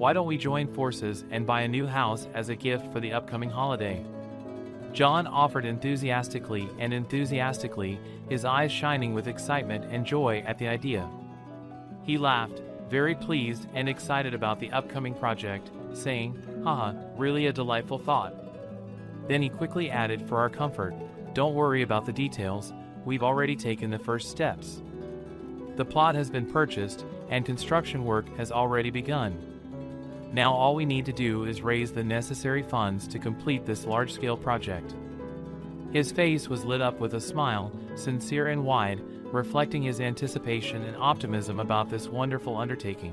Why don't we join forces and buy a new house as a gift for the upcoming holiday? John offered enthusiastically, his eyes shining with excitement and joy at the idea. He laughed, very pleased and excited about the upcoming project, saying, "Haha, really a delightful thought." Then he quickly added, for our comfort, "Don't worry about the details, we've already taken the first steps. The plot has been purchased, and construction work has already begun. Now all we need to do is raise the necessary funds to complete this large-scale project." His face was lit up with a smile, sincere and wide, reflecting his anticipation and optimism about this wonderful undertaking.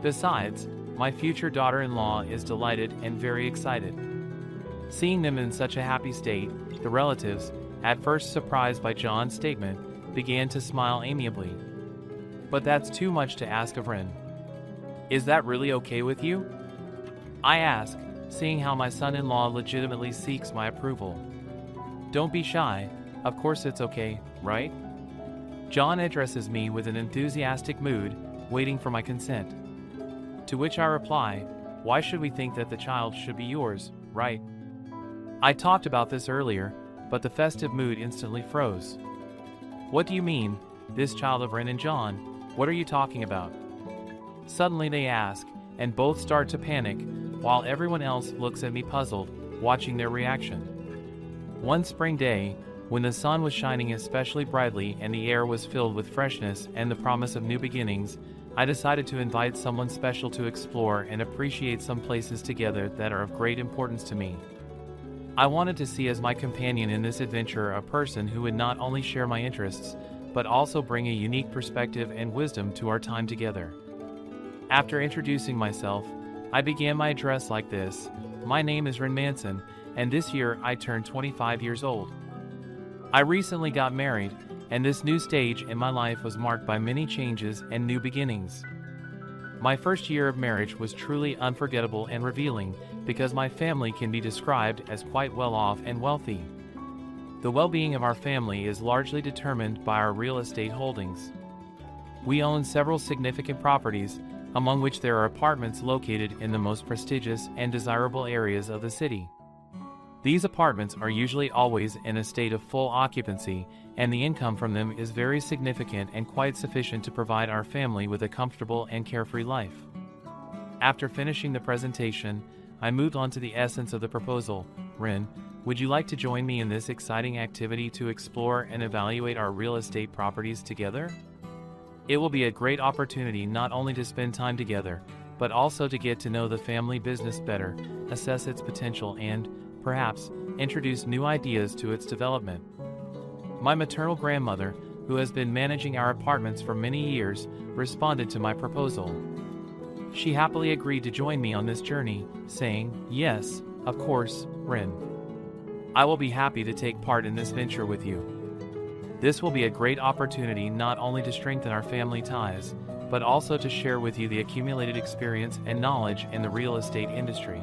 Besides, my future daughter-in-law is delighted and very excited. Seeing them in such a happy state, the relatives, at first surprised by John's statement, began to smile amiably. "But that's too much to ask of Ren. Is that really okay with you?" I ask, seeing how my son-in-law legitimately seeks my approval. "Don't be shy, of course it's okay, right?" John addresses me with an enthusiastic mood, waiting for my consent. To which I reply, "Why should we think that the child should be yours, right?" I talked about this earlier, but the festive mood instantly froze. "What do you mean, this child of Ren and John? What are you talking about?" Suddenly they ask, and both start to panic, while everyone else looks at me puzzled, watching their reaction. One spring day, when the sun was shining especially brightly and the air was filled with freshness and the promise of new beginnings, I decided to invite someone special to explore and appreciate some places together that are of great importance to me. I wanted to see as my companion in this adventure a person who would not only share my interests, but also bring a unique perspective and wisdom to our time together. After introducing myself, I began my address like this: "My name is Ren Manson, and this year I turned 25 years old. I recently got married, and this new stage in my life was marked by many changes and new beginnings. My first year of marriage was truly unforgettable and revealing, because my family can be described as quite well off and wealthy. The well-being of our family is largely determined by our real estate holdings. We own several significant properties, among which there are apartments located in the most prestigious and desirable areas of the city. These apartments are usually always in a state of full occupancy, and the income from them is very significant and quite sufficient to provide our family with a comfortable and carefree life." After finishing the presentation, I moved on to the essence of the proposal. "Ren, would you like to join me in this exciting activity to explore and evaluate our real estate properties together? It will be a great opportunity not only to spend time together, but also to get to know the family business better, assess its potential and, perhaps, introduce new ideas to its development." My maternal grandmother, who has been managing our apartments for many years, responded to my proposal. She happily agreed to join me on this journey, saying, "Yes, of course, Ren. I will be happy to take part in this venture with you. This will be a great opportunity not only to strengthen our family ties, but also to share with you the accumulated experience and knowledge in the real estate industry."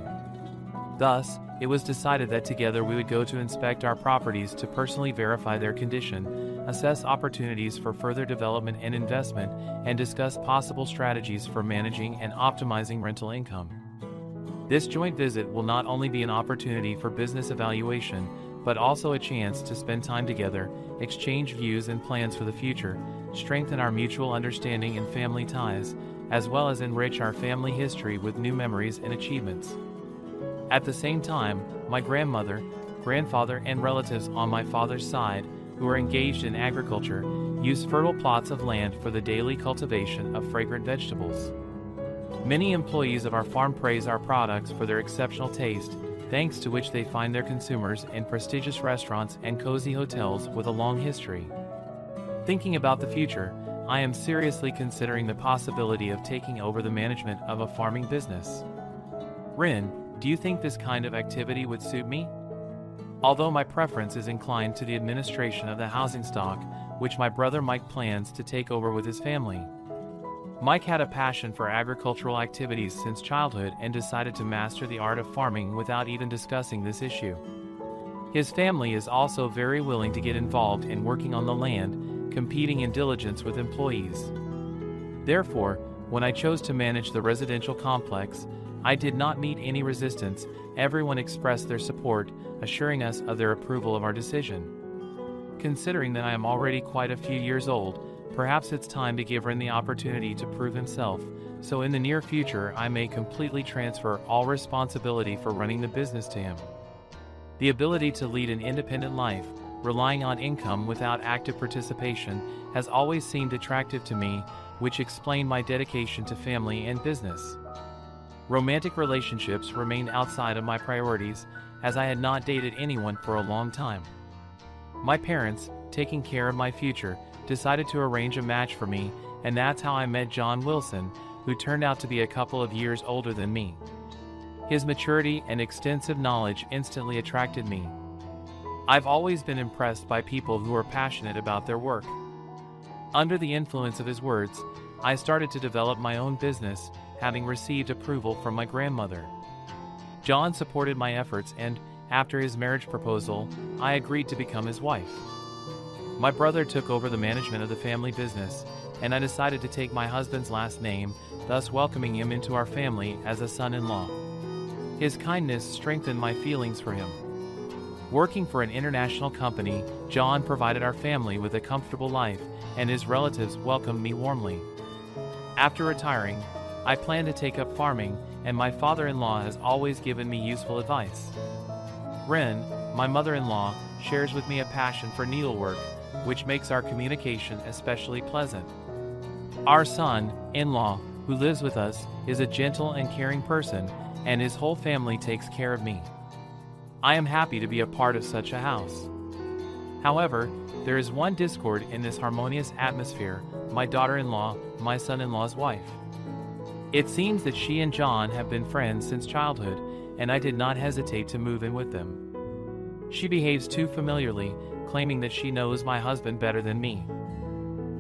Thus, it was decided that together we would go to inspect our properties to personally verify their condition, assess opportunities for further development and investment, and discuss possible strategies for managing and optimizing rental income. This joint visit will not only be an opportunity for business evaluation, but also a chance to spend time together, exchange views and plans for the future, strengthen our mutual understanding and family ties, as well as enrich our family history with new memories and achievements. At the same time, my grandmother, grandfather, and relatives on my father's side, who are engaged in agriculture, use fertile plots of land for the daily cultivation of fragrant vegetables. Many employees of our farm praise our products for their exceptional taste, thanks to which they find their consumers in prestigious restaurants and cozy hotels with a long history. Thinking about the future, I am seriously considering the possibility of taking over the management of a farming business. Ren, do you think this kind of activity would suit me? Although my preference is inclined to the administration of the housing stock, which my brother Mike plans to take over with his family. Mike had a passion for agricultural activities since childhood and decided to master the art of farming without even discussing this issue. His family is also very willing to get involved in working on the land, competing in diligence with employees. Therefore, When I chose to manage the residential complex, I did not meet any resistance. Everyone expressed their support, assuring us of their approval of our decision. Considering that I am already quite a few years old, perhaps it's time to give Ren the opportunity to prove himself, so in the near future I may completely transfer all responsibility for running the business to him. The ability to lead an independent life, relying on income without active participation, has always seemed attractive to me, which explained my dedication to family and business. Romantic relationships remained outside of my priorities, as I had not dated anyone for a long time. My parents, taking care of my future, decided to arrange a match for me, and that's how I met John Wilson, who turned out to be a couple of years older than me. His maturity and extensive knowledge instantly attracted me. I've always been impressed by people who are passionate about their work. Under the influence of his words, I started to develop my own business, having received approval from my grandmother. John supported my efforts, and, after his marriage proposal, I agreed to become his wife. My brother took over the management of the family business, and I decided to take my husband's last name, thus welcoming him into our family as a son-in-law. His kindness strengthened my feelings for him. Working for an international company, John provided our family with a comfortable life, and his relatives welcomed me warmly. After retiring, I plan to take up farming, and my father-in-law has always given me useful advice. Ren, my mother-in-law, shares with me a passion for needlework, which makes our communication especially pleasant. Our son-in-law, who lives with us, is a gentle and caring person, and his whole family takes care of me. I am happy to be a part of such a house. However, there is one discord in this harmonious atmosphere: my daughter-in-law, my son-in-law's wife. It seems that she and John have been friends since childhood, and I did not hesitate to move in with them. She behaves too familiarly, claiming that she knows my husband better than me.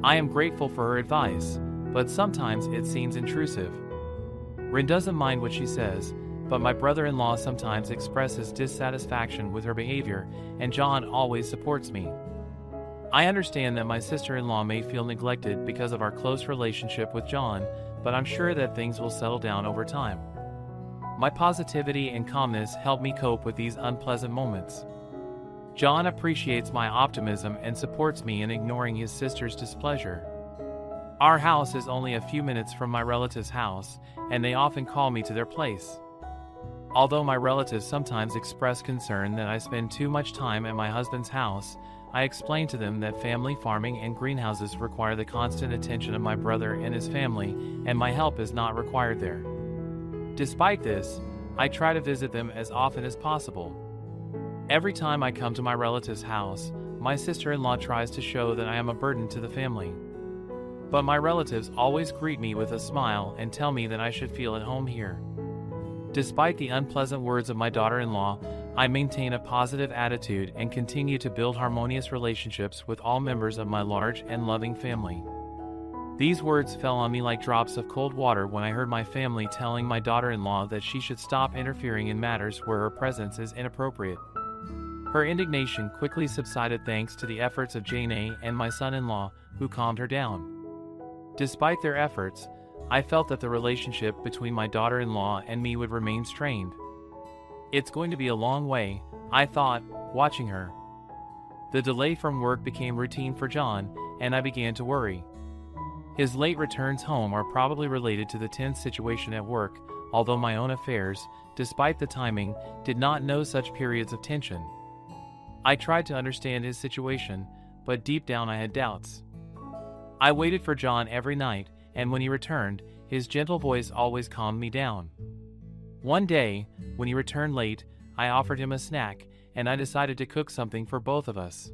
I am grateful for her advice, but sometimes it seems intrusive. Ren doesn't mind what she says, but my brother-in-law sometimes expresses dissatisfaction with her behavior, and John always supports me. I understand that my sister-in-law may feel neglected because of our close relationship with John, but I'm sure that things will settle down over time. My positivity and calmness help me cope with these unpleasant moments. John appreciates my optimism and supports me in ignoring his sister's displeasure. Our house is only a few minutes from my relative's house, and they often call me to their place. Although my relatives sometimes express concern that I spend too much time at my husband's house, I explain to them that family farming and greenhouses require the constant attention of my brother and his family, and my help is not required there. Despite this, I try to visit them as often as possible. Every time I come to my relative's house, my sister-in-law tries to show that I am a burden to the family. But my relatives always greet me with a smile and tell me that I should feel at home here. Despite the unpleasant words of my daughter-in-law, I maintain a positive attitude and continue to build harmonious relationships with all members of my large and loving family. These words fell on me like drops of cold water when I heard my family telling my daughter-in-law that she should stop interfering in matters where her presence is inappropriate. Her indignation quickly subsided thanks to the efforts of Jane and my son-in-law, who calmed her down. Despite their efforts, I felt that the relationship between my daughter-in-law and me would remain strained. It's going to be a long way, I thought, watching her. The delay from work became routine for John, and I began to worry. His late returns home are probably related to the tense situation at work, although my own affairs, despite the timing, did not know such periods of tension. I tried to understand his situation, but deep down I had doubts. I waited for John every night, and when he returned, his gentle voice always calmed me down. One day, when he returned late, I offered him a snack, and I decided to cook something for both of us.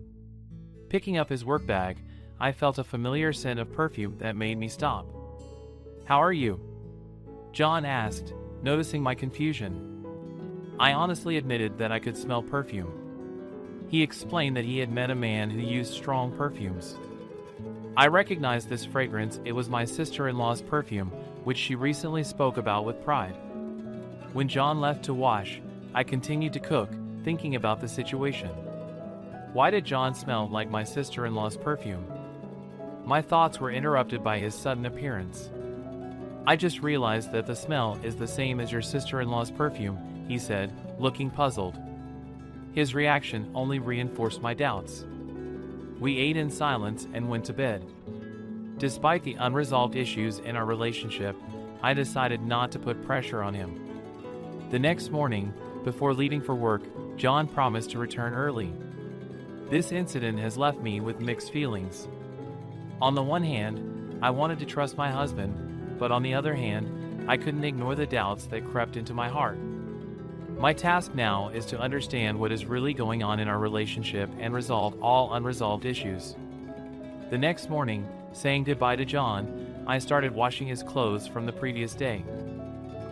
Picking up his work bag, I felt a familiar scent of perfume that made me stop. "How are you?" John asked, noticing my confusion. I honestly admitted that I could smell perfume. He explained that he had met a man who used strong perfumes. I recognized this fragrance. It was my sister-in-law's perfume, which she recently spoke about with pride. When John left to wash, I continued to cook, thinking about the situation. Why did John smell like my sister-in-law's perfume? My thoughts were interrupted by his sudden appearance. I just realized that the smell is the same as your sister-in-law's perfume, he said, looking puzzled. His reaction only reinforced my doubts. We ate in silence and went to bed. Despite the unresolved issues in our relationship, I decided not to put pressure on him. The next morning, before leaving for work, John promised to return early. This incident has left me with mixed feelings. On the one hand, I wanted to trust my husband, but on the other hand, I couldn't ignore the doubts that crept into my heart. My task now is to understand what is really going on in our relationship and resolve all unresolved issues. The next morning, saying goodbye to John, I started washing his clothes from the previous day.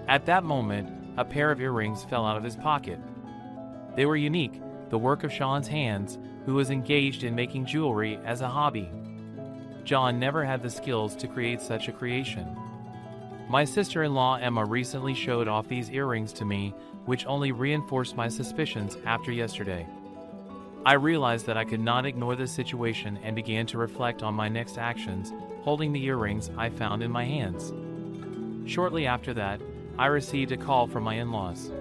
At that moment, a pair of earrings fell out of his pocket. They were unique, the work of Sean's hands, who was engaged in making jewelry as a hobby. John never had the skills to create such a creation. My sister-in-law Emma recently showed off these earrings to me, which only reinforced my suspicions after yesterday. I realized that I could not ignore the situation and began to reflect on my next actions, holding the earrings I found in my hands. Shortly after that, I received a call from my in-laws.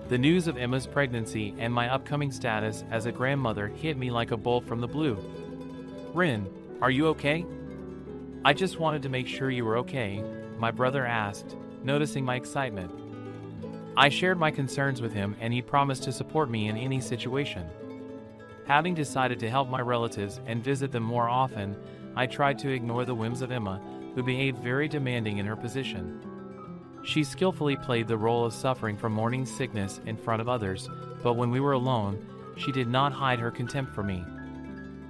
The news of Emma's pregnancy and my upcoming status as a grandmother hit me like a bolt from the blue. "Rin, are you okay?" "I just wanted to make sure you were okay," my brother asked, noticing my excitement. I shared my concerns with him and he promised to support me in any situation. Having decided to help my relatives and visit them more often, I tried to ignore the whims of Emma, who behaved very demanding in her position. She skillfully played the role of suffering from morning sickness in front of others, but when we were alone, she did not hide her contempt for me.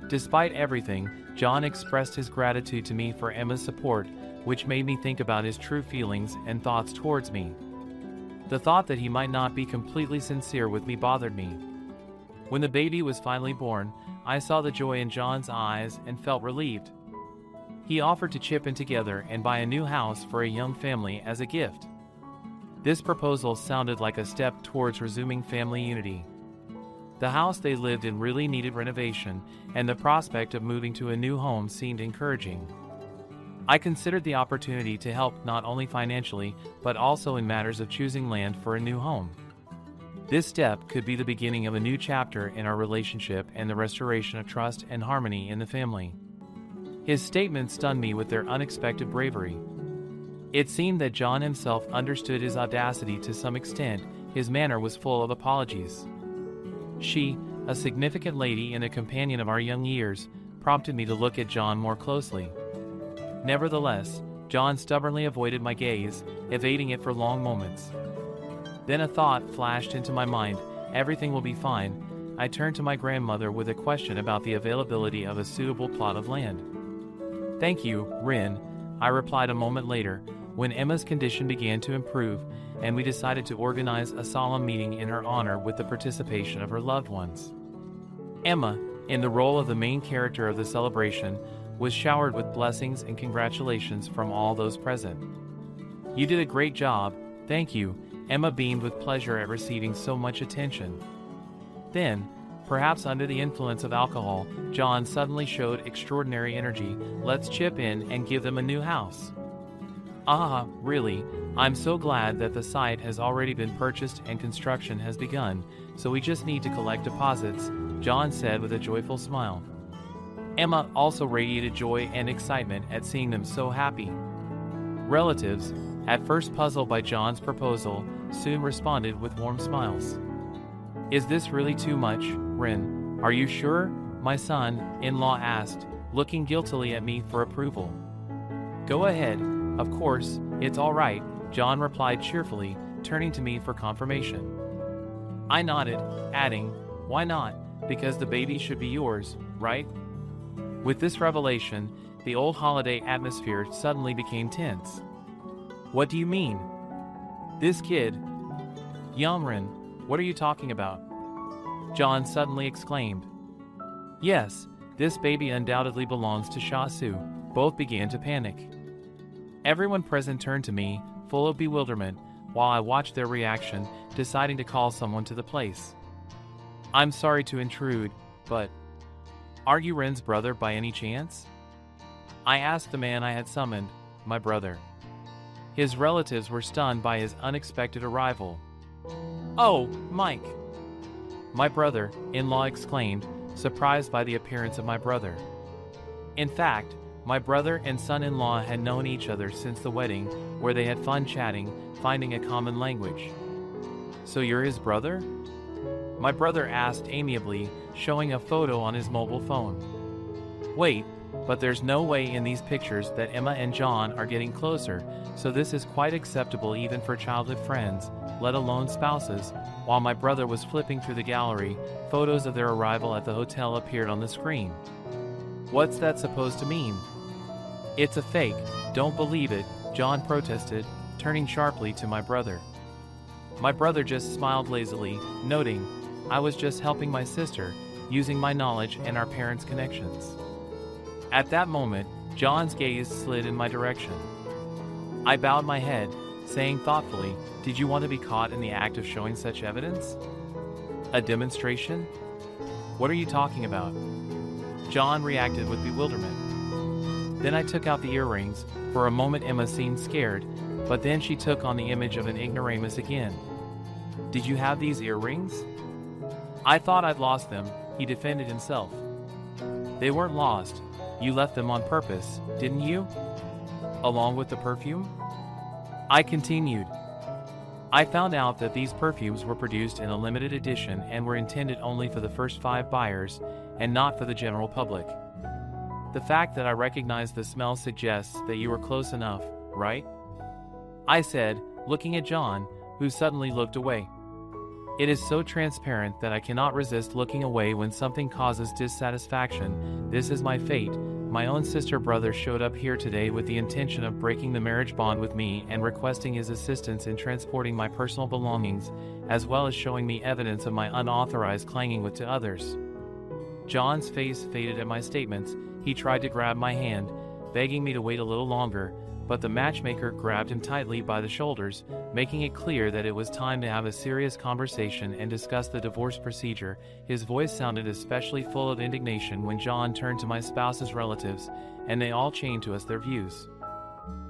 Despite everything, John expressed his gratitude to me for Emma's support, which made me think about his true feelings and thoughts towards me. The thought that he might not be completely sincere with me bothered me. When the baby was finally born, I saw the joy in John's eyes and felt relieved. He offered to chip in together and buy a new house for a young family as a gift. This proposal sounded like a step towards resuming family unity. The house they lived in really needed renovation, and the prospect of moving to a new home seemed encouraging. I considered the opportunity to help not only financially, but also in matters of choosing land for a new home. This step could be the beginning of a new chapter in our relationship and the restoration of trust and harmony in the family. His statements stunned me with their unexpected bravery. It seemed that John himself understood his audacity to some extent. His manner was full of apologies. She, a significant lady and a companion of our young years, prompted me to look at John more closely. Nevertheless, John stubbornly avoided my gaze, evading it for long moments. Then a thought flashed into my mind: everything will be fine. I turned to my grandmother with a question about the availability of a suitable plot of land. "Thank you, Rin," I replied a moment later, when Emma's condition began to improve, and we decided to organize a solemn meeting in her honor with the participation of her loved ones. Emma, in the role of the main character of the celebration, was showered with blessings and congratulations from all those present. "You did a great job, thank you," Emma beamed with pleasure at receiving so much attention. Then, perhaps under the influence of alcohol, John suddenly showed extraordinary energy. "Let's chip in and give them a new house." "Ah, really, I'm so glad that the site has already been purchased and construction has begun, so we just need to collect deposits," John said with a joyful smile. Emma also radiated joy and excitement at seeing them so happy. Relatives, at first puzzled by John's proposal, soon responded with warm smiles. "Is this really too much, Rin? Are you sure?" my son-in-law asked, looking guiltily at me for approval. "Go ahead, of course, it's all right," John replied cheerfully, turning to me for confirmation. I nodded, adding, "Why not? Because the baby should be yours, right?" With this revelation, the old holiday atmosphere suddenly became tense. "What do you mean?" "This kid." "Yamrin, what are you talking about?" John suddenly exclaimed. "Yes, this baby undoubtedly belongs to Shasu." Both began to panic. Everyone present turned to me, full of bewilderment, while I watched their reaction, deciding to call someone to the place. "I'm sorry to intrude, but are you Ren's brother by any chance?" I asked the man I had summoned, my brother. His relatives were stunned by his unexpected arrival. "Oh, Mike!" my brother-in-law exclaimed, surprised by the appearance of my brother. In fact, my brother and son-in-law had known each other since the wedding, where they had fun chatting, finding a common language. "So you're his brother?" my brother asked amiably, showing a photo on his mobile phone. "Wait, but there's no way in these pictures that Emma and John are getting closer, so this is quite acceptable even for childhood friends, let alone spouses." While my brother was flipping through the gallery, photos of their arrival at the hotel appeared on the screen. "What's that supposed to mean?" "It's a fake, don't believe it," John protested, turning sharply to my brother. My brother just smiled lazily, noting, "I was just helping my sister, using my knowledge and our parents' connections." At that moment, John's gaze slid in my direction. I bowed my head, saying thoughtfully, "Did you want to be caught in the act of showing such evidence? A demonstration? What are you talking about?" John reacted with bewilderment. Then I took out the earrings. For a moment Emma seemed scared, but then she took on the image of an ignoramus again. "Did you have these earrings?" "I thought I'd lost them," he defended himself. "They weren't lost. You left them on purpose, didn't you? Along with the perfume?" I continued. "I found out that these perfumes were produced in a limited edition and were intended only for the first 5 buyers, and not for the general public. The fact that I recognized the smell suggests that you were close enough, right?" I said, looking at John, who suddenly looked away. It is so transparent that I cannot resist looking away when something causes dissatisfaction. This is my fate. My own sister-brother showed up here today with the intention of breaking the marriage bond with me and requesting his assistance in transporting my personal belongings, as well as showing me evidence of my unauthorized clanging with to others. John's face faded at my statements. He tried to grab my hand, begging me to wait a little longer, but the matchmaker grabbed him tightly by the shoulders, making it clear that it was time to have a serious conversation and discuss the divorce procedure. His voice sounded especially full of indignation when John turned to my spouse's relatives, and they all chained to us their views.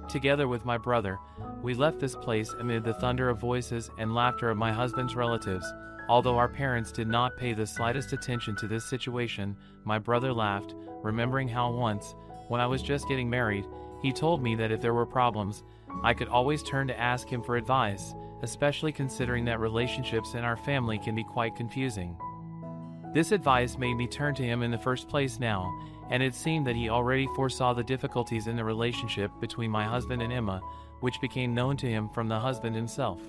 Together with my brother, we left this place amid the thunder of voices and laughter of my husband's relatives. Although our parents did not pay the slightest attention to this situation, my brother laughed, remembering how once, when I was just getting married, he told me that if there were problems, I could always turn to ask him for advice, especially considering that relationships in our family can be quite confusing. This advice made me turn to him in the first place now, and it seemed that he already foresaw the difficulties in the relationship between my husband and Emma, which became known to him from the husband himself.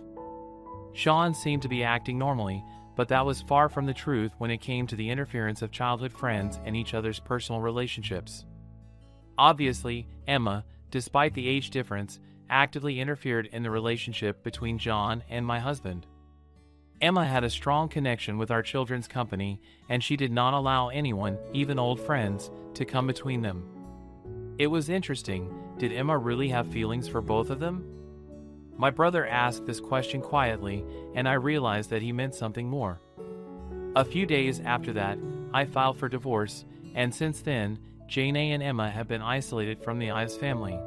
Sean seemed to be acting normally, but that was far from the truth when it came to the interference of childhood friends and each other's personal relationships. Obviously, Emma, despite the age difference, actively interfered in the relationship between John and my husband. Emma had a strong connection with our children's company, and she did not allow anyone, even old friends, to come between them. It was interesting. Did Emma really have feelings for both of them? My brother asked this question quietly, and I realized that he meant something more. A few days after that, I filed for divorce, and since then, Jane and Emma have been isolated from the Ives family.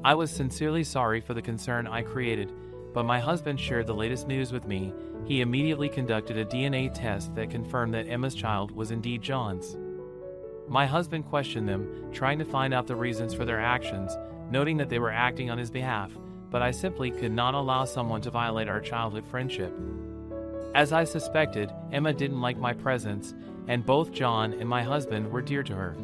I was sincerely sorry for the concern I created, but my husband shared the latest news with me. He immediately conducted a DNA test that confirmed that Emma's child was indeed John's. My husband questioned them, trying to find out the reasons for their actions, noting that they were acting on his behalf, but I simply could not allow someone to violate our childhood friendship. As I suspected, Emma didn't like my presence, and both John and my husband were dear to her.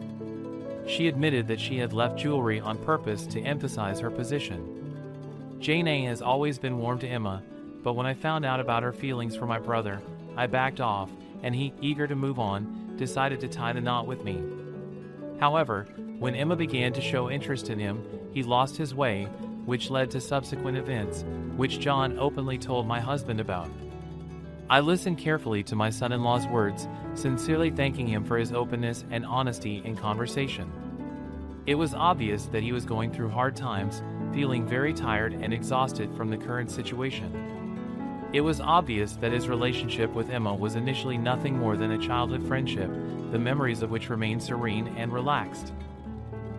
She admitted that she had left jewelry on purpose to emphasize her position. Jane has always been warm to Emma, but when I found out about her feelings for my brother, I backed off, and he, eager to move on, decided to tie the knot with me. However, when Emma began to show interest in him, he lost his way, which led to subsequent events, which John openly told my husband about. I listened carefully to my son-in-law's words, sincerely thanking him for his openness and honesty in conversation. It was obvious that he was going through hard times, feeling very tired and exhausted from the current situation. It was obvious that his relationship with Emma was initially nothing more than a childhood friendship, the memories of which remained serene and relaxed.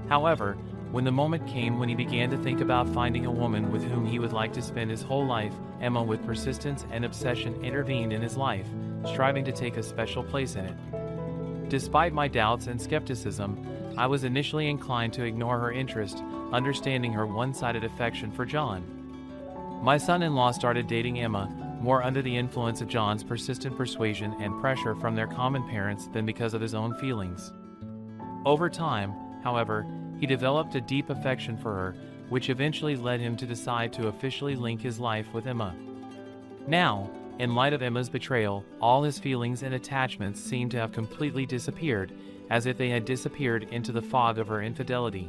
However, When the moment came when he began to think about finding a woman with whom he would like to spend his whole life, Emma, with persistence and obsession, intervened in his life, striving to take a special place in it. Despite my doubts and skepticism, I was initially inclined to ignore her interest, understanding her one-sided affection for John. My son-in-law started dating Emma, more under the influence of John's persistent persuasion and pressure from their common parents than because of his own feelings. Over time, however, he developed a deep affection for her, which eventually led him to decide to officially link his life with Emma. Now, in light of Emma's betrayal, all his feelings and attachments seemed to have completely disappeared, as if they had disappeared into the fog of her infidelity.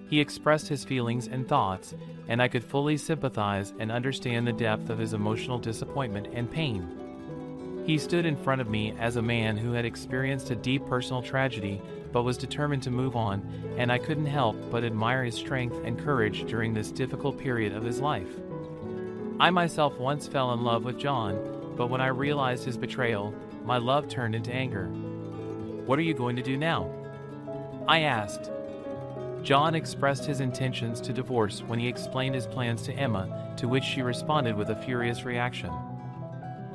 He expressed his feelings and thoughts, and I could fully sympathize and understand the depth of his emotional disappointment and pain. He stood in front of me as a man who had experienced a deep personal tragedy but was determined to move on, and I couldn't help but admire his strength and courage during this difficult period of his life. I myself once fell in love with John, but when I realized his betrayal, my love turned into anger. "What are you going to do now?" I asked. John expressed his intentions to divorce when he explained his plans to Emma, to which she responded with a furious reaction.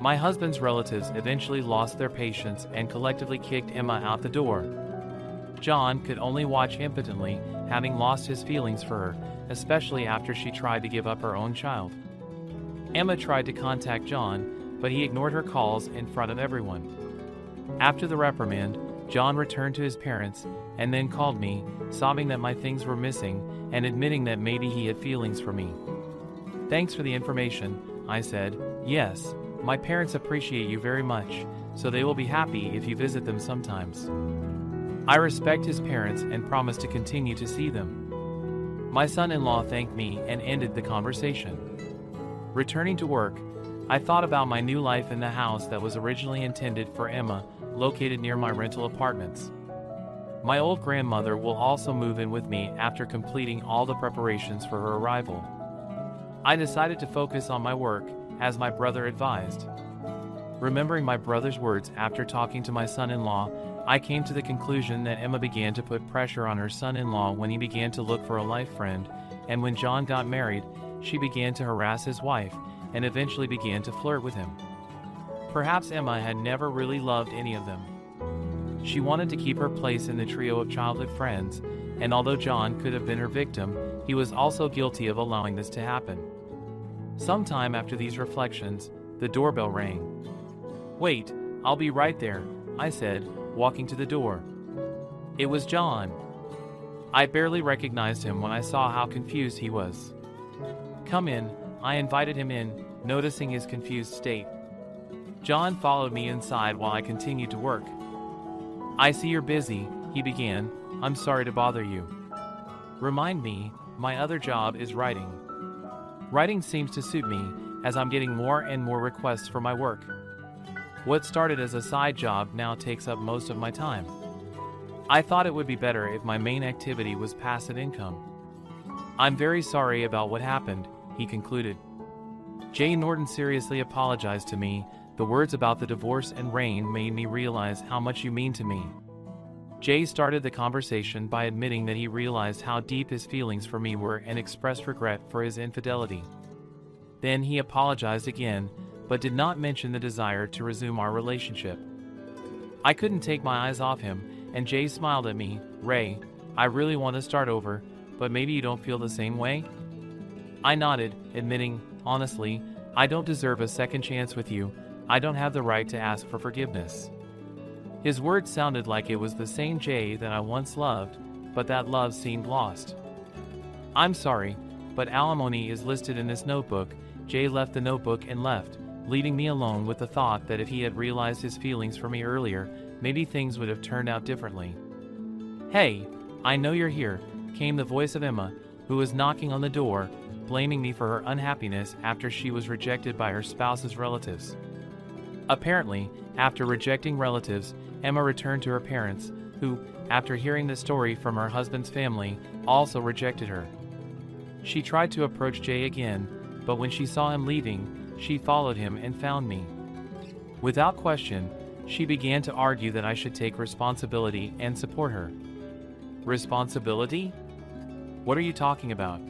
My husband's relatives eventually lost their patience and collectively kicked Emma out the door. John could only watch impotently, having lost his feelings for her, especially after she tried to give up her own child. Emma tried to contact John, but he ignored her calls in front of everyone. After the reprimand, John returned to his parents and then called me, sobbing that my things were missing and admitting that maybe he had feelings for me. "Thanks for the information," I said. "Yes, my parents appreciate you very much, so they will be happy if you visit them sometimes." I respect his parents and promise to continue to see them. My son-in-law thanked me and ended the conversation. Returning to work, I thought about my new life in the house that was originally intended for Emma, located near my rental apartments. My old grandmother will also move in with me after completing all the preparations for her arrival. I decided to focus on my work, as my brother advised. Remembering my brother's words after talking to my son-in-law, I came to the conclusion that Emma began to put pressure on her son-in-law when he began to look for a life friend, and when John got married, she began to harass his wife, and eventually began to flirt with him. Perhaps Emma had never really loved any of them. She wanted to keep her place in the trio of childhood friends, and although John could have been her victim, he was also guilty of allowing this to happen. Sometime after these reflections, the doorbell rang. "Wait, I'll be right there," I said, walking to the door. It was John. I barely recognized him when I saw how confused he was. "Come in," I invited him in, noticing his confused state. John followed me inside while I continued to work. "I see you're busy," he began. "I'm sorry to bother you." "Remind me, my other job is writing." Writing seems to suit me, as I'm getting more and more requests for my work. What started as a side job now takes up most of my time. I thought it would be better if my main activity was passive income. "I'm very sorry about what happened," he concluded. Jay Norton seriously apologized to me. The words about the divorce and rain made me realize how much you mean to me. Jay started the conversation by admitting that he realized how deep his feelings for me were and expressed regret for his infidelity. Then he apologized again, but did not mention the desire to resume our relationship. I couldn't take my eyes off him, and Jay smiled at me. "Ray, I really want to start over, but maybe you don't feel the same way?" I nodded, admitting, "Honestly, I don't deserve a second chance with you. I don't have the right to ask for forgiveness." His words sounded like it was the same Jay that I once loved, but that love seemed lost. "I'm sorry, but alimony is listed in this notebook." Jay left the notebook and left, leaving me alone with the thought that if he had realized his feelings for me earlier, maybe things would have turned out differently. "Hey, I know you're here," came the voice of Emma, who was knocking on the door, blaming me for her unhappiness after she was rejected by her spouse's relatives. Apparently, after rejecting relatives, Emma returned to her parents, who, after hearing the story from her husband's family, also rejected her. She tried to approach Jay again, but when she saw him leaving, she followed him and found me. Without question, she began to argue that I should take responsibility and support her. Responsibility? What are you talking about?"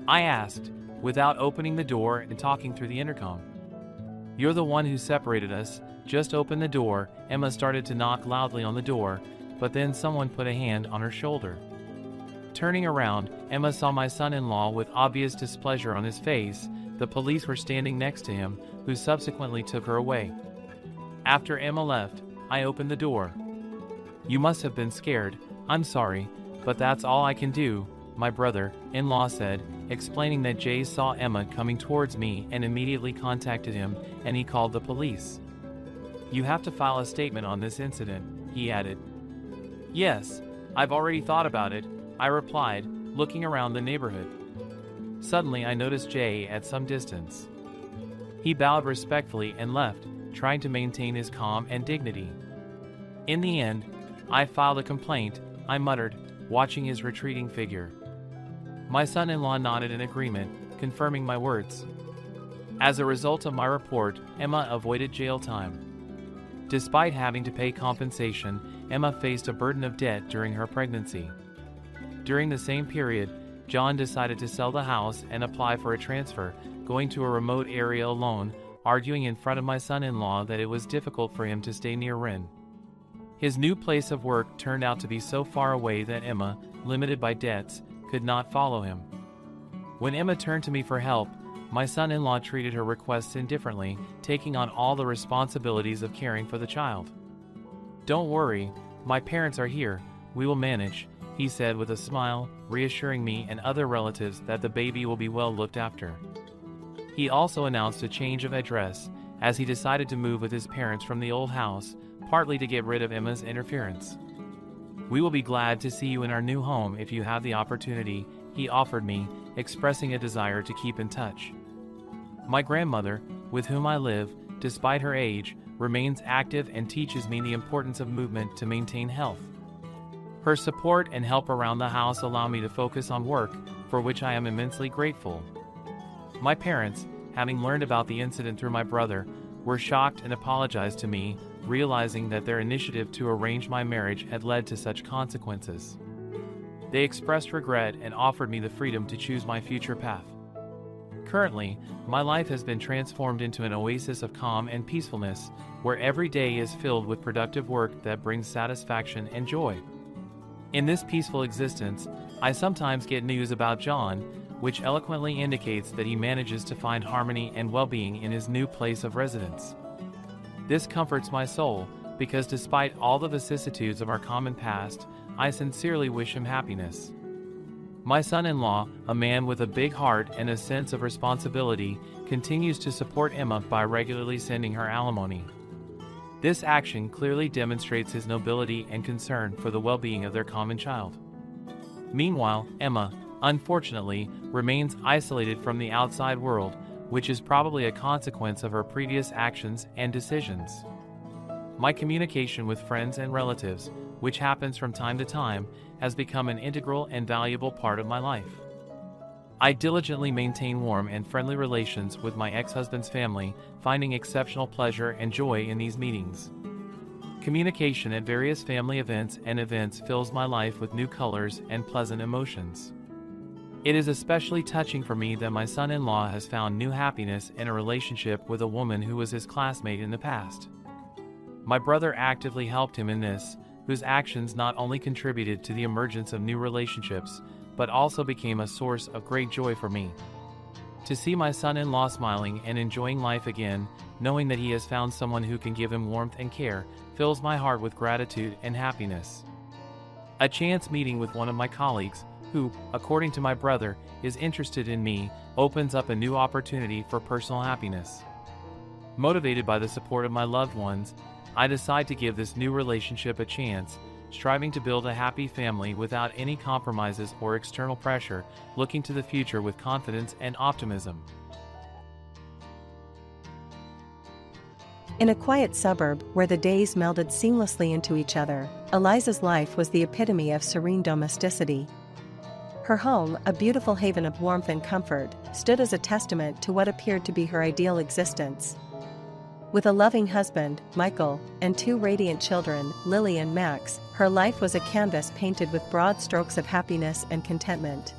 I asked, without opening the door and talking through the intercom. "You're the one who separated us. Just open the door." Emma started to knock loudly on the door, but then someone put a hand on her shoulder. Turning around, Emma saw my son-in-law with obvious displeasure on his face. The police were standing next to him, who subsequently took her away. After Emma left, I opened the door. "You must have been scared. I'm sorry, but that's all I can do," my brother-in-law said, explaining that Jay saw Emma coming towards me and immediately contacted him, and he called the police. "You have to file a statement on this incident," he added. "Yes, I've already thought about it," I replied, looking around the neighborhood. Suddenly I noticed Jay at some distance. He bowed respectfully and left, trying to maintain his calm and dignity. In the end, I filed a complaint, I muttered, watching his retreating figure. My son-in-law nodded in agreement, confirming my words. As a result of my report, Emma avoided jail time. Despite having to pay compensation, Emma faced a burden of debt during her pregnancy. During the same period, John decided to sell the house and apply for a transfer, going to a remote area alone, arguing in front of my son-in-law that it was difficult for him to stay near Ren. His new place of work turned out to be so far away that Emma, limited by debts, could not follow him. When Emma turned to me for help, my son-in-law treated her requests indifferently, taking on all the responsibilities of caring for the child. "Don't worry, my parents are here, we will manage," he said with a smile, reassuring me and other relatives that the baby will be well looked after. He also announced a change of address, as he decided to move with his parents from the old house, partly to get rid of Emma's interference. "We will be glad to see you in our new home if you have the opportunity," he offered me, expressing a desire to keep in touch. My grandmother, with whom I live, despite her age, remains active and teaches me the importance of movement to maintain health. Her support and help around the house allow me to focus on work, for which I am immensely grateful. My parents, having learned about the incident through my brother, were shocked and apologized to me, realizing that their initiative to arrange my marriage had led to such consequences. They expressed regret and offered me the freedom to choose my future path. Currently, my life has been transformed into an oasis of calm and peacefulness, where every day is filled with productive work that brings satisfaction and joy. In this peaceful existence, I sometimes get news about John, which eloquently indicates that he manages to find harmony and well-being in his new place of residence. This comforts my soul, because despite all the vicissitudes of our common past, I sincerely wish him happiness. My son-in-law, a man with a big heart and a sense of responsibility, continues to support Emma by regularly sending her alimony. This action clearly demonstrates his nobility and concern for the well-being of their common child. Meanwhile, Emma, unfortunately, remains isolated from the outside world, which is probably a consequence of her previous actions and decisions. My communication with friends and relatives, which happens from time to time, has become an integral and valuable part of my life. I diligently maintain warm and friendly relations with my ex-husband's family, finding exceptional pleasure and joy in these meetings. Communication at various family events and events fills my life with new colors and pleasant emotions. It is especially touching for me that my son-in-law has found new happiness in a relationship with a woman who was his classmate in the past. My brother actively helped him in this, whose actions not only contributed to the emergence of new relationships, but also became a source of great joy for me. To see my son-in-law smiling and enjoying life again, knowing that he has found someone who can give him warmth and care, fills my heart with gratitude and happiness. A chance meeting with one of my colleagues, who, according to my brother, is interested in me, opens up a new opportunity for personal happiness. Motivated by the support of my loved ones, I decide to give this new relationship a chance, striving to build a happy family without any compromises or external pressure, looking to the future with confidence and optimism. In a quiet suburb where the days melded seamlessly into each other, Eliza's life was the epitome of serene domesticity. Her home, a beautiful haven of warmth and comfort, stood as a testament to what appeared to be her ideal existence. With a loving husband, Michael, and two radiant children, Lily and Max, her life was a canvas painted with broad strokes of happiness and contentment.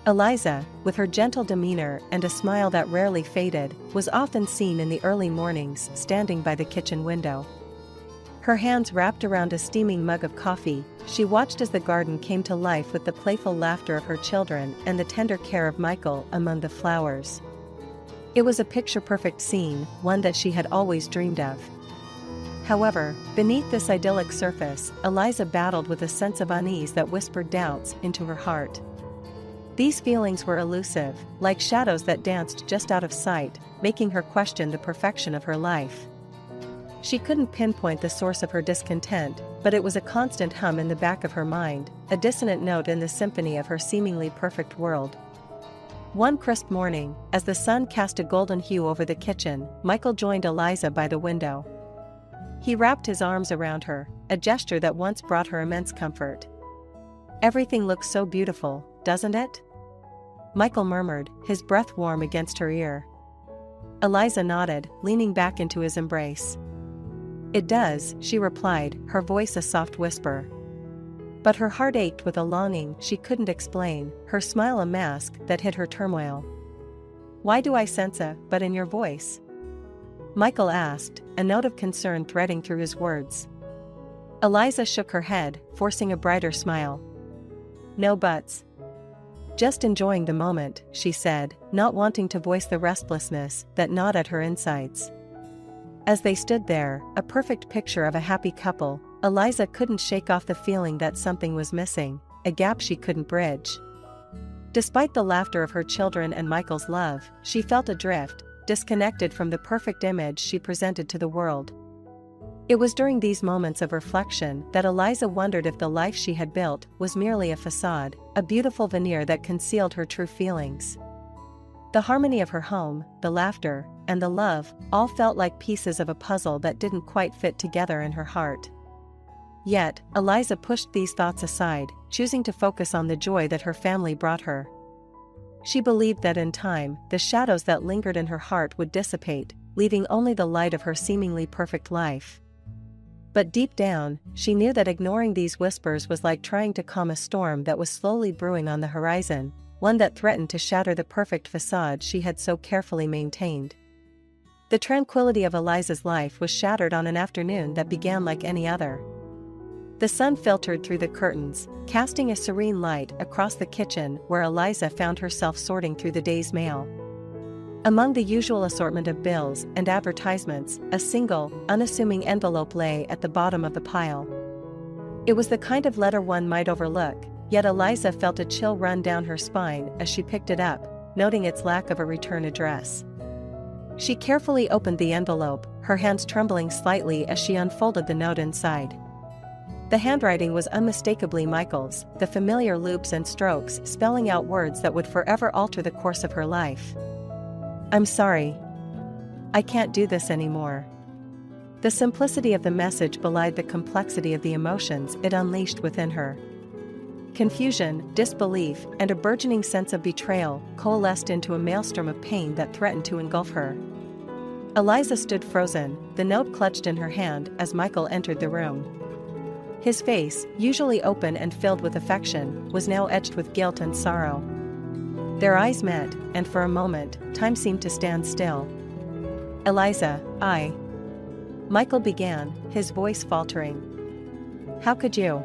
Eliza, with her gentle demeanor and a smile that rarely faded, was often seen in the early mornings standing by the kitchen window. Her hands wrapped around a steaming mug of coffee, she watched as the garden came to life with the playful laughter of her children and the tender care of Michael among the flowers. It was a picture-perfect scene, one that she had always dreamed of. However, beneath this idyllic surface, Eliza battled with a sense of unease that whispered doubts into her heart. These feelings were elusive, like shadows that danced just out of sight, making her question the perfection of her life. She couldn't pinpoint the source of her discontent, but it was a constant hum in the back of her mind, a dissonant note in the symphony of her seemingly perfect world. One crisp morning, as the sun cast a golden hue over the kitchen, Michael joined Eliza by the window. He wrapped his arms around her, a gesture that once brought her immense comfort. "Everything looks so beautiful, doesn't it?" Michael murmured, his breath warm against her ear. Eliza nodded, leaning back into his embrace. "It does," she replied, her voice a soft whisper. But her heart ached with a longing she couldn't explain, her smile a mask that hid her turmoil. "Why do I sense a but in your voice?" Michael asked, a note of concern threading through his words. Eliza shook her head, forcing a brighter smile. "No buts. Just enjoying the moment," she said, not wanting to voice the restlessness that gnawed at her insides. As they stood there, a perfect picture of a happy couple, Eliza couldn't shake off the feeling that something was missing, a gap she couldn't bridge. Despite the laughter of her children and Michael's love, she felt adrift, disconnected from the perfect image she presented to the world. It was during these moments of reflection that Eliza wondered if the life she had built was merely a facade, a beautiful veneer that concealed her true feelings. The harmony of her home, the laughter, and the love, all felt like pieces of a puzzle that didn't quite fit together in her heart. Yet, Eliza pushed these thoughts aside, choosing to focus on the joy that her family brought her. She believed that in time, the shadows that lingered in her heart would dissipate, leaving only the light of her seemingly perfect life. But deep down, she knew that ignoring these whispers was like trying to calm a storm that was slowly brewing on the horizon, one that threatened to shatter the perfect facade she had so carefully maintained. The tranquility of Eliza's life was shattered on an afternoon that began like any other. The sun filtered through the curtains, casting a serene light across the kitchen where Eliza found herself sorting through the day's mail. Among the usual assortment of bills and advertisements, a single, unassuming envelope lay at the bottom of the pile. It was the kind of letter one might overlook, yet Eliza felt a chill run down her spine as she picked it up, noting its lack of a return address. She carefully opened the envelope, her hands trembling slightly as she unfolded the note inside. The handwriting was unmistakably Michael's, the familiar loops and strokes spelling out words that would forever alter the course of her life. "I'm sorry. I can't do this anymore." The simplicity of the message belied the complexity of the emotions it unleashed within her. Confusion, disbelief, and a burgeoning sense of betrayal coalesced into a maelstrom of pain that threatened to engulf her. Eliza stood frozen, the note clutched in her hand as Michael entered the room. His face, usually open and filled with affection, was now etched with guilt and sorrow. Their eyes met, and for a moment, time seemed to stand still. "Eliza, Michael began, his voice faltering. "How could you?"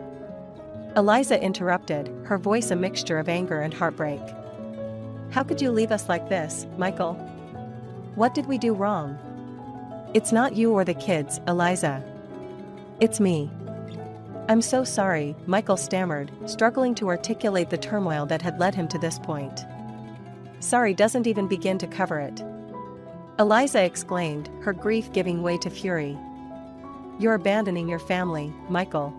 Eliza interrupted, her voice a mixture of anger and heartbreak. "How could you leave us like this, Michael? What did we do wrong?" "It's not you or the kids, Eliza. It's me." "I'm so sorry," Michael stammered, struggling to articulate the turmoil that had led him to this point. "Sorry doesn't even begin to cover it," Eliza exclaimed, her grief giving way to fury. "You're abandoning your family, Michael."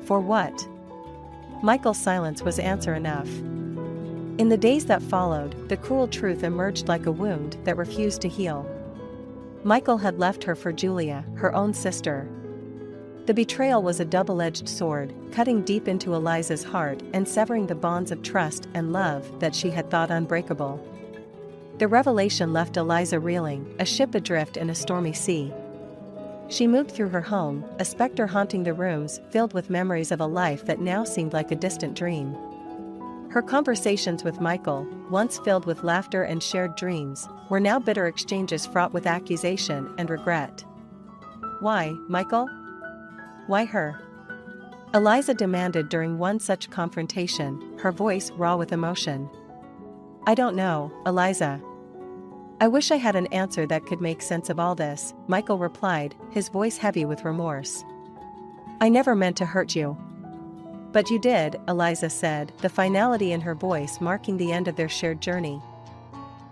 "For what?" Michael's silence was answer enough. In the days that followed, the cruel truth emerged like a wound that refused to heal. Michael had left her for Julia, her own sister. The betrayal was a double-edged sword, cutting deep into Eliza's heart and severing the bonds of trust and love that she had thought unbreakable. The revelation left Eliza reeling, a ship adrift in a stormy sea. She moved through her home, a specter haunting the rooms filled with memories of a life that now seemed like a distant dream. Her conversations with Michael, once filled with laughter and shared dreams, were now bitter exchanges fraught with accusation and regret. "Why, Michael? Why her?" Eliza demanded during one such confrontation, her voice raw with emotion. "I don't know, Eliza. I wish I had an answer that could make sense of all this," Michael replied, his voice heavy with remorse. "I never meant to hurt you." "But you did," Eliza said, the finality in her voice marking the end of their shared journey.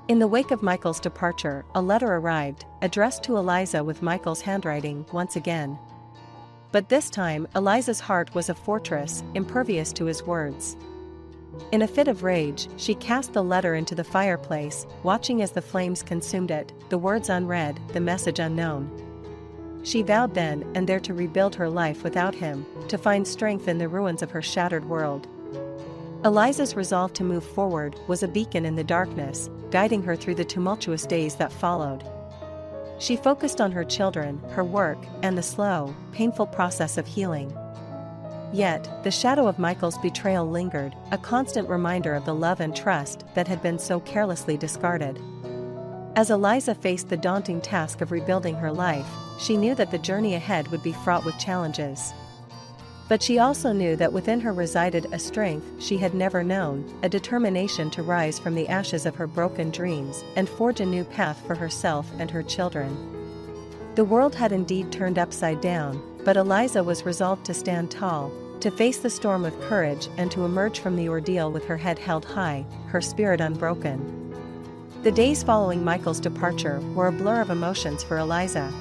In the wake of Michael's departure, a letter arrived, addressed to Eliza with Michael's handwriting once again. But this time, Eliza's heart was a fortress, impervious to his words. In a fit of rage, she cast the letter into the fireplace, watching as the flames consumed it, the words unread, the message unknown. She vowed then and there to rebuild her life without him, to find strength in the ruins of her shattered world. Eliza's resolve to move forward was a beacon in the darkness, guiding her through the tumultuous days that followed. She focused on her children, her work, and the slow, painful process of healing. Yet, the shadow of Michael's betrayal lingered, a constant reminder of the love and trust that had been so carelessly discarded. As Eliza faced the daunting task of rebuilding her life, she knew that the journey ahead would be fraught with challenges. But she also knew that within her resided a strength she had never known, a determination to rise from the ashes of her broken dreams and forge a new path for herself and her children. The world had indeed turned upside down, but Eliza was resolved to stand tall, to face the storm with courage and to emerge from the ordeal with her head held high, her spirit unbroken. The days following Michael's departure were a blur of emotions for Eliza.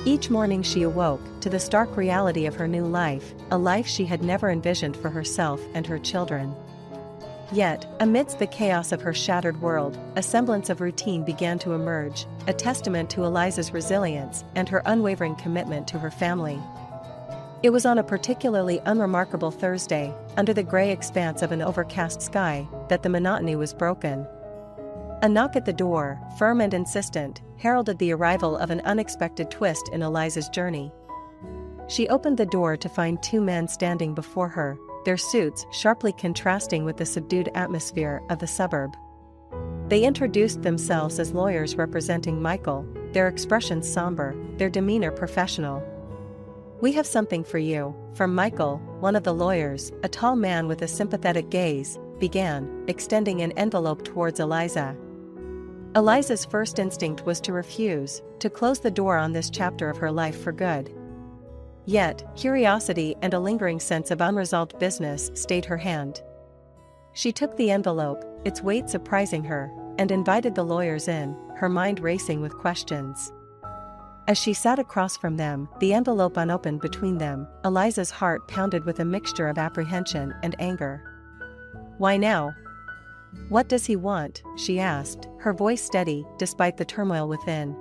Each morning she awoke to the stark reality of her new life, a life she had never envisioned for herself and her children. Yet, amidst the chaos of her shattered world, a semblance of routine began to emerge, a testament to Eliza's resilience and her unwavering commitment to her family. It was on a particularly unremarkable Thursday, under the gray expanse of an overcast sky, that the monotony was broken. A knock at the door, firm and insistent, heralded the arrival of an unexpected twist in Eliza's journey. She opened the door to find two men standing before her, their suits sharply contrasting with the subdued atmosphere of the suburb. They introduced themselves as lawyers representing Michael, their expressions somber, their demeanor professional. "We have something for you," from Michael, one of the lawyers, a tall man with a sympathetic gaze, began, extending an envelope towards Eliza. Eliza's first instinct was to refuse, to close the door on this chapter of her life for good. Yet, curiosity and a lingering sense of unresolved business stayed her hand. She took the envelope, its weight surprising her, and invited the lawyers in, her mind racing with questions. As she sat across from them, the envelope unopened between them, Eliza's heart pounded with a mixture of apprehension and anger. "Why now? What does he want?" she asked, her voice steady despite the turmoil within.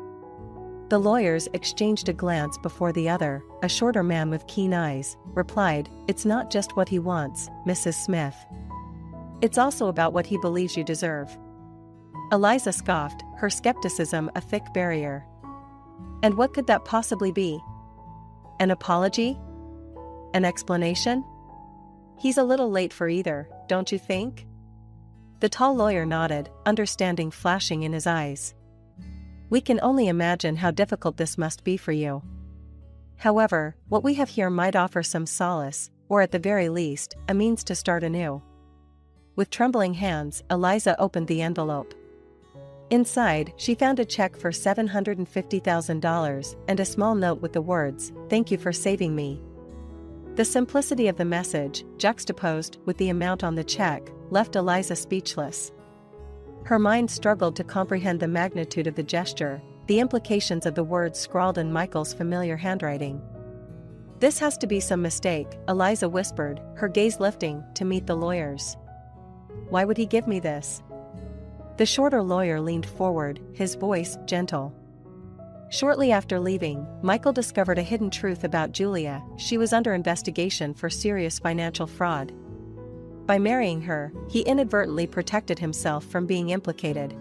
The lawyers exchanged a glance before the other, a shorter man with keen eyes, replied, "It's not just what he wants, Mrs. Smith. It's also about what he believes you deserve." Eliza scoffed, her skepticism a thick barrier. "And what could that possibly be? An apology? An explanation? He's a little late for either, don't you think?" The tall lawyer nodded, understanding flashing in his eyes. "We can only imagine how difficult this must be for you. However, what we have here might offer some solace, or at the very least, a means to start anew." With trembling hands, Eliza opened the envelope. Inside, she found a check for $750,000 and a small note with the words, "Thank you for saving me." The simplicity of the message, juxtaposed with the amount on the check, left Eliza speechless. Her mind struggled to comprehend the magnitude of the gesture, the implications of the words scrawled in Michael's familiar handwriting. "This has to be some mistake," Eliza whispered, her gaze lifting to meet the lawyer's. "Why would he give me this?" The shorter lawyer leaned forward, his voice gentle. Shortly after leaving, Michael discovered a hidden truth about Julia. She was under investigation for serious financial fraud. By marrying her, he inadvertently protected himself from being implicated.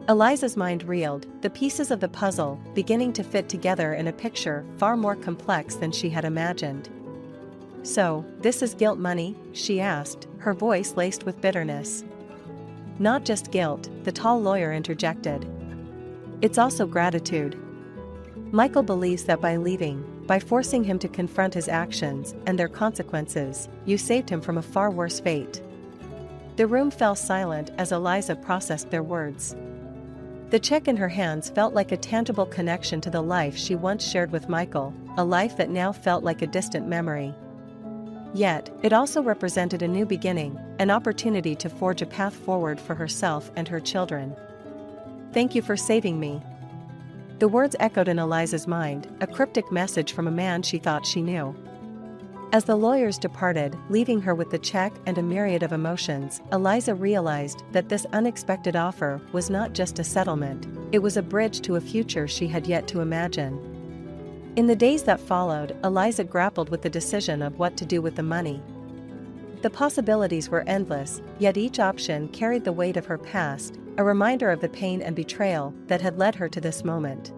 Eliza's mind reeled, the pieces of the puzzle beginning to fit together in a picture far more complex than she had imagined. "So, this is guilt money?" she asked, her voice laced with bitterness. "Not just guilt," the tall lawyer interjected. "It's also gratitude. Michael believes that by leaving, by forcing him to confront his actions and their consequences, you saved him from a far worse fate." The room fell silent as Eliza processed their words. The check in her hands felt like a tangible connection to the life she once shared with Michael, a life that now felt like a distant memory. Yet, it also represented a new beginning, an opportunity to forge a path forward for herself and her children. "Thank you for saving me." The words echoed in Eliza's mind, a cryptic message from a man she thought she knew. As the lawyers departed, leaving her with the check and a myriad of emotions, Eliza realized that this unexpected offer was not just a settlement, it was a bridge to a future she had yet to imagine. In the days that followed, Eliza grappled with the decision of what to do with the money. The possibilities were endless, yet each option carried the weight of her past, a reminder of the pain and betrayal that had led her to this moment.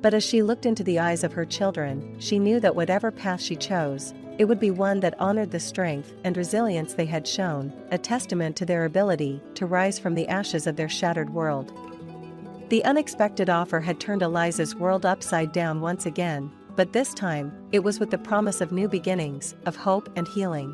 But as she looked into the eyes of her children, she knew that whatever path she chose, it would be one that honored the strength and resilience they had shown, a testament to their ability to rise from the ashes of their shattered world. The unexpected offer had turned Eliza's world upside down once again, but this time, it was with the promise of new beginnings, of hope and healing.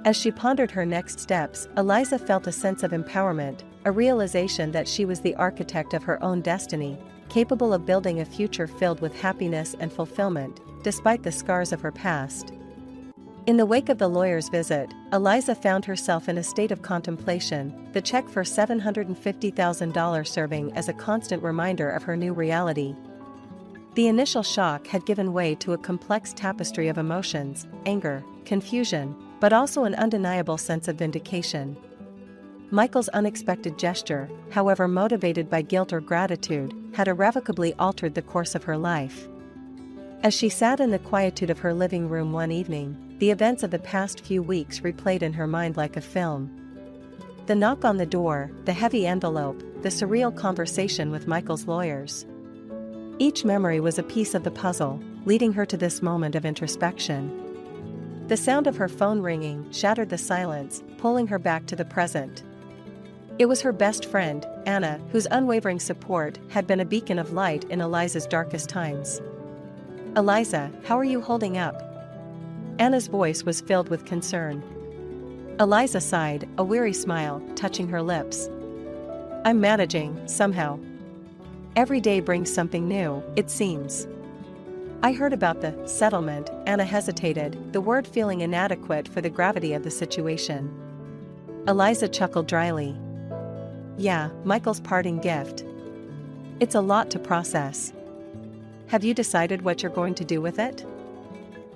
As she pondered her next steps, Eliza felt a sense of empowerment, a realization that she was the architect of her own destiny, capable of building a future filled with happiness and fulfillment, despite the scars of her past. In the wake of the lawyer's visit, Eliza found herself in a state of contemplation, the check for $750,000 serving as a constant reminder of her new reality. The initial shock had given way to a complex tapestry of emotions, anger, confusion, but also an undeniable sense of vindication. Michael's unexpected gesture, however motivated by guilt or gratitude, had irrevocably altered the course of her life. As she sat in the quietude of her living room one evening, the events of the past few weeks replayed in her mind like a film. The knock on the door, the heavy envelope, the surreal conversation with Michael's lawyers. Each memory was a piece of the puzzle, leading her to this moment of introspection. The sound of her phone ringing shattered the silence, pulling her back to the present. It was her best friend, Anna, whose unwavering support had been a beacon of light in Eliza's darkest times. "Eliza, how are you holding up?" Anna's voice was filled with concern. Eliza sighed, a weary smile touching her lips. "I'm managing, somehow. Every day brings something new, it seems." "I heard about the settlement," Anna hesitated, the word feeling inadequate for the gravity of the situation. Eliza chuckled dryly. "Yeah, Michael's parting gift. It's a lot to process. Have you decided what you're going to do with it?"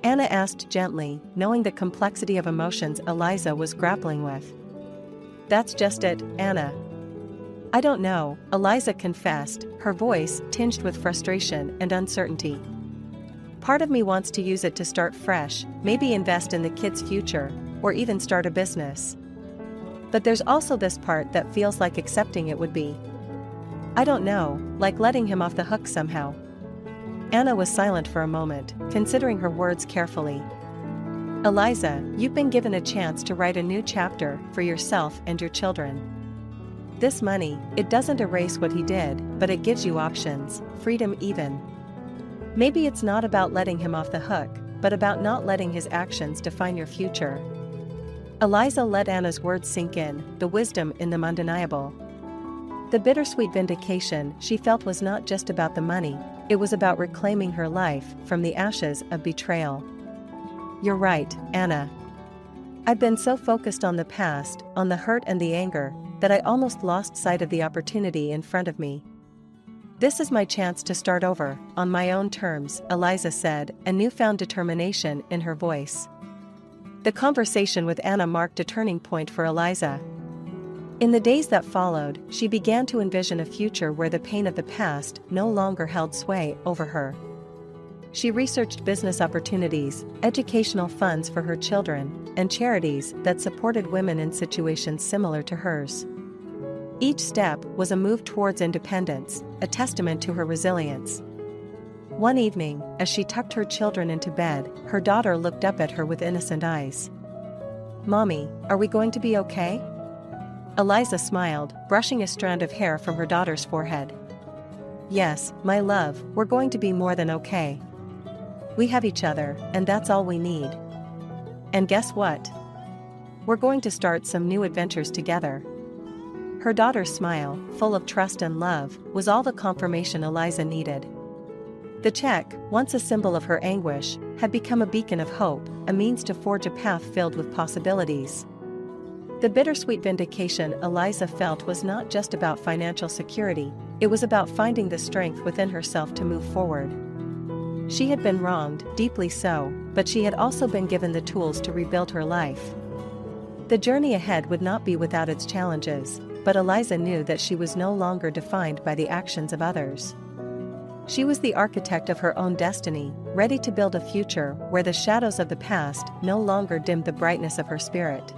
Anna asked gently, knowing the complexity of emotions Eliza was grappling with. "That's just it, Anna. I don't know," Eliza confessed, her voice tinged with frustration and uncertainty. "Part of me wants to use it to start fresh, maybe invest in the kids' future, or even start a business. But there's also this part that feels like accepting it would be, I don't know, like letting him off the hook somehow." Anna was silent for a moment, considering her words carefully. "Eliza, you've been given a chance to write a new chapter for yourself and your children. This money, it doesn't erase what he did, but it gives you options, freedom even. Maybe it's not about letting him off the hook, but about not letting his actions define your future." Eliza let Anna's words sink in, the wisdom in them undeniable. The bittersweet vindication she felt was not just about the money, it was about reclaiming her life from the ashes of betrayal. "You're right, Anna. I've been so focused on the past, on the hurt and the anger, that I almost lost sight of the opportunity in front of me. This is my chance to start over, on my own terms," Eliza said, a newfound determination in her voice. The conversation with Anna marked a turning point for Eliza. In the days that followed, she began to envision a future where the pain of the past no longer held sway over her. She researched business opportunities, educational funds for her children, and charities that supported women in situations similar to hers. Each step was a move towards independence, a testament to her resilience. One evening, as she tucked her children into bed, her daughter looked up at her with innocent eyes. "Mommy, are we going to be okay?" Eliza smiled, brushing a strand of hair from her daughter's forehead. "Yes, my love, we're going to be more than okay. We have each other, and that's all we need. And guess what? We're going to start some new adventures together." Her daughter's smile, full of trust and love, was all the confirmation Eliza needed. The check, once a symbol of her anguish, had become a beacon of hope, a means to forge a path filled with possibilities. The bittersweet vindication Eliza felt was not just about financial security, it was about finding the strength within herself to move forward. She had been wronged, deeply so, but she had also been given the tools to rebuild her life. The journey ahead would not be without its challenges, but Eliza knew that she was no longer defined by the actions of others. She was the architect of her own destiny, ready to build a future where the shadows of the past no longer dimmed the brightness of her spirit.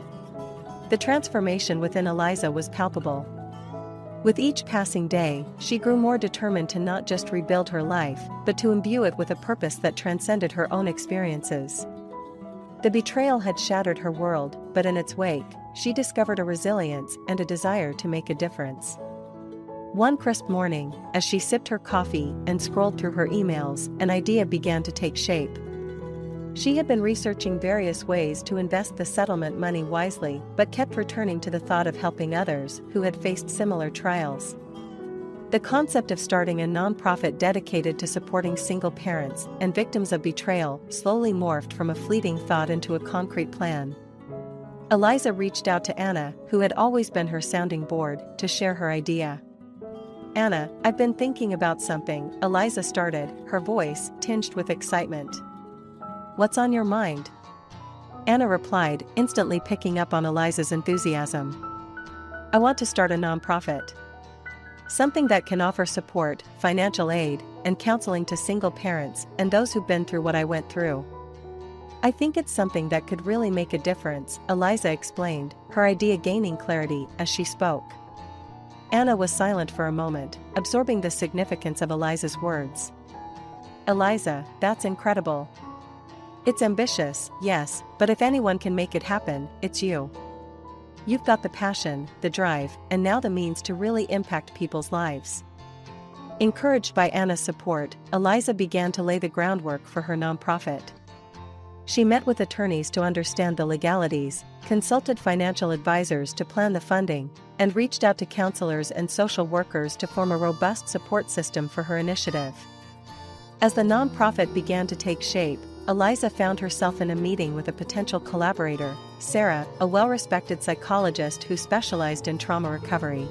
The transformation within Eliza was palpable. With each passing day, she grew more determined to not just rebuild her life, but to imbue it with a purpose that transcended her own experiences. The betrayal had shattered her world, but in its wake, she discovered a resilience and a desire to make a difference. One crisp morning, as she sipped her coffee and scrolled through her emails, an idea began to take shape. She had been researching various ways to invest the settlement money wisely, but kept returning to the thought of helping others who had faced similar trials. The concept of starting a nonprofit dedicated to supporting single parents and victims of betrayal slowly morphed from a fleeting thought into a concrete plan. Eliza reached out to Anna, who had always been her sounding board, to share her idea. "Anna, I've been thinking about something," Eliza started, her voice tinged with excitement. "What's on your mind?" Anna replied, instantly picking up on Eliza's enthusiasm. "I want to start a nonprofit. Something that can offer support, financial aid, and counseling to single parents and those who've been through what I went through. I think it's something that could really make a difference," Eliza explained, her idea gaining clarity as she spoke. Anna was silent for a moment, absorbing the significance of Eliza's words. "Eliza, that's incredible. It's ambitious, yes, but if anyone can make it happen, it's you. You've got the passion, the drive, and now the means to really impact people's lives." Encouraged by Anna's support, Eliza began to lay the groundwork for her nonprofit. She met with attorneys to understand the legalities, consulted financial advisors to plan the funding, and reached out to counselors and social workers to form a robust support system for her initiative. As the nonprofit began to take shape, Eliza found herself in a meeting with a potential collaborator, Sarah, a well-respected psychologist who specialized in trauma recovery.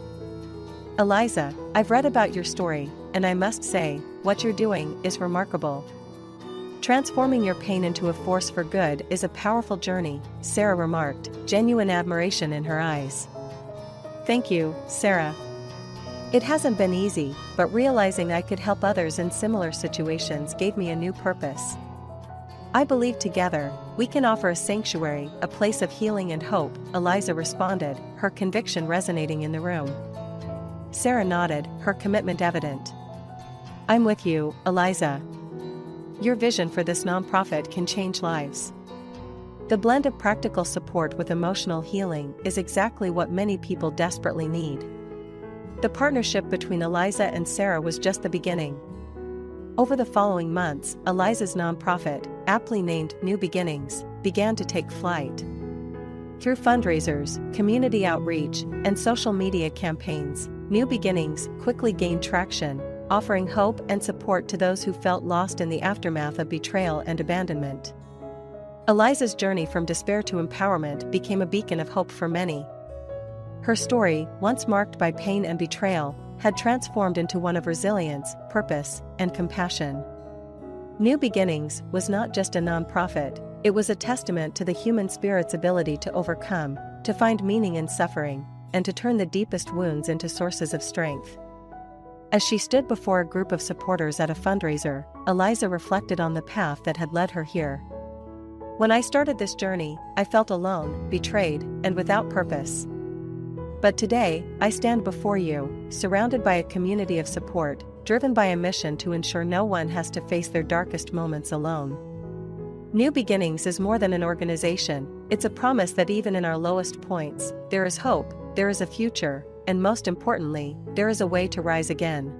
"Eliza, I've read about your story, and I must say, what you're doing is remarkable. Transforming your pain into a force for good is a powerful journey," Sarah remarked, genuine admiration in her eyes. "Thank you, Sarah. It hasn't been easy, but realizing I could help others in similar situations gave me a new purpose. I believe together, we can offer a sanctuary, a place of healing and hope," Eliza responded, her conviction resonating in the room. Sarah nodded, her commitment evident. "I'm with you, Eliza. Your vision for this nonprofit can change lives. The blend of practical support with emotional healing is exactly what many people desperately need." The partnership between Eliza and Sarah was just the beginning. Over the following months, Eliza's nonprofit, aptly named New Beginnings, began to take flight. Through fundraisers, community outreach, and social media campaigns, New Beginnings quickly gained traction, offering hope and support to those who felt lost in the aftermath of betrayal and abandonment. Eliza's journey from despair to empowerment became a beacon of hope for many. Her story, once marked by pain and betrayal, had transformed into one of resilience, purpose, and compassion. New Beginnings was not just a nonprofit, it was a testament to the human spirit's ability to overcome, to find meaning in suffering, and to turn the deepest wounds into sources of strength. As she stood before a group of supporters at a fundraiser, Eliza reflected on the path that had led her here. "When I started this journey, I felt alone, betrayed, and without purpose. But today, I stand before you, surrounded by a community of support, driven by a mission to ensure no one has to face their darkest moments alone. New Beginnings is more than an organization, it's a promise that even in our lowest points, there is hope, there is a future, and most importantly, there is a way to rise again.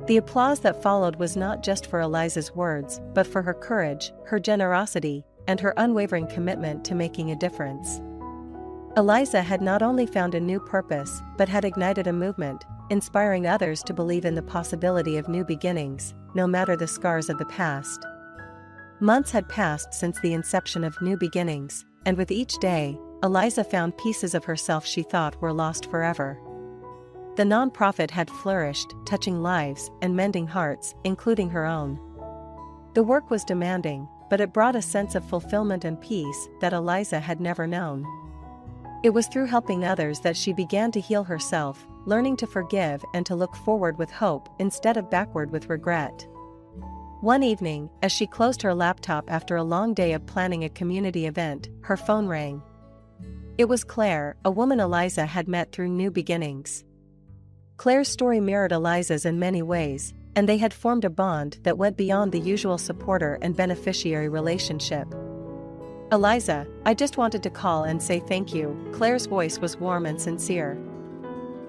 The applause that followed was not just for Eliza's words, but for her courage, her generosity, and her unwavering commitment to making a difference. Eliza had not only found a new purpose, but had ignited a movement, inspiring others to believe in the possibility of new beginnings, no matter the scars of the past. Months had passed since the inception of New Beginnings, and with each day, Eliza found pieces of herself she thought were lost forever. The nonprofit had flourished, touching lives and mending hearts, including her own. The work was demanding, but it brought a sense of fulfillment and peace that Eliza had never known. It was through helping others that she began to heal herself, learning to forgive and to look forward with hope instead of backward with regret. One evening, as she closed her laptop after a long day of planning a community event, her phone rang. It was Claire, a woman Eliza had met through New Beginnings. Claire's story mirrored Eliza's in many ways, and they had formed a bond that went beyond the usual supporter and beneficiary relationship. "Eliza, I just wanted to call and say thank you." Claire's voice was warm and sincere.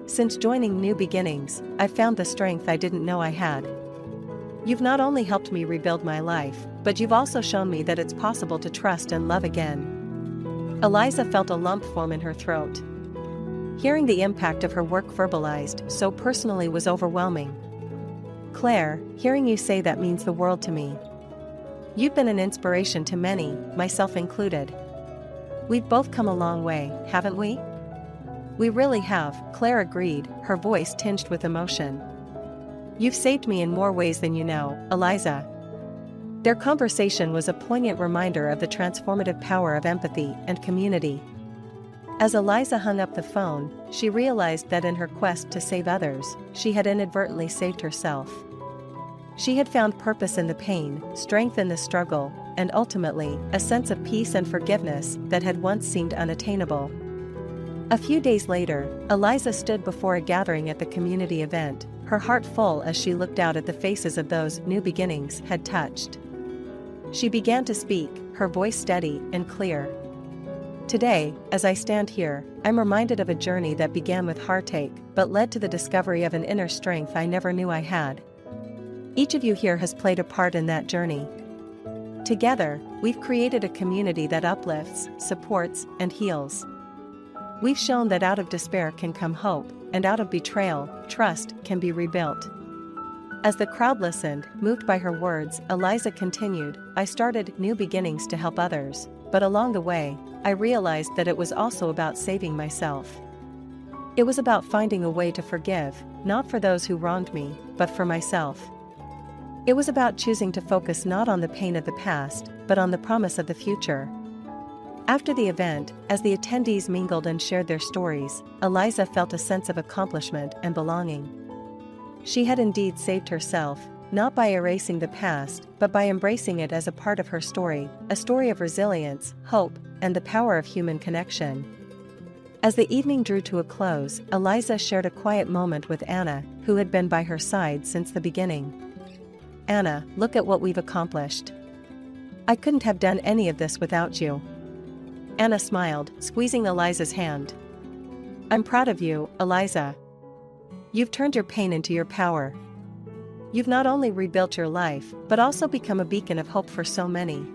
"Since joining New Beginnings, I've found the strength I didn't know I had. You've not only helped me rebuild my life, but you've also shown me that it's possible to trust and love again." Eliza felt a lump form in her throat. Hearing the impact of her work verbalized so personally was overwhelming. "Claire, hearing you say that means the world to me. You've been an inspiration to many, myself included. We've both come a long way, haven't we?" "We really have," Claire agreed, her voice tinged with emotion. "You've saved me in more ways than you know, Eliza." Their conversation was a poignant reminder of the transformative power of empathy and community. As Eliza hung up the phone, she realized that in her quest to save others, she had inadvertently saved herself. She had found purpose in the pain, strength in the struggle, and ultimately, a sense of peace and forgiveness that had once seemed unattainable. A few days later, Eliza stood before a gathering at the community event, her heart full as she looked out at the faces of those New Beginnings had touched. She began to speak, her voice steady and clear. "Today, as I stand here, I'm reminded of a journey that began with heartache, but led to the discovery of an inner strength I never knew I had. Each of you here has played a part in that journey. Together, we've created a community that uplifts, supports, and heals. We've shown that out of despair can come hope, and out of betrayal, trust can be rebuilt." As the crowd listened, moved by her words, Eliza continued, "I started New Beginnings to help others, but along the way, I realized that it was also about saving myself. It was about finding a way to forgive, not for those who wronged me, but for myself. It was about choosing to focus not on the pain of the past, but on the promise of the future." After the event, as the attendees mingled and shared their stories, Eliza felt a sense of accomplishment and belonging. She had indeed saved herself, not by erasing the past, but by embracing it as a part of her story, a story of resilience, hope, and the power of human connection. As the evening drew to a close, Eliza shared a quiet moment with Anna, who had been by her side since the beginning. "Anna, look at what we've accomplished. I couldn't have done any of this without you." Anna smiled, squeezing Eliza's hand. "I'm proud of you, Eliza. You've turned your pain into your power. You've not only rebuilt your life, but also become a beacon of hope for so many."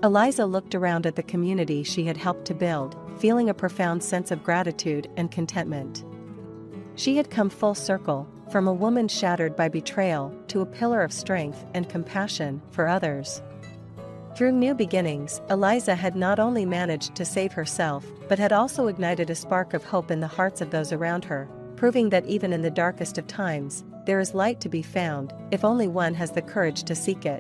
Eliza looked around at the community she had helped to build, feeling a profound sense of gratitude and contentment. She had come full circle, from a woman shattered by betrayal to a pillar of strength and compassion for others. Through New Beginnings, Eliza had not only managed to save herself, but had also ignited a spark of hope in the hearts of those around her, proving that even in the darkest of times, there is light to be found, if only one has the courage to seek it.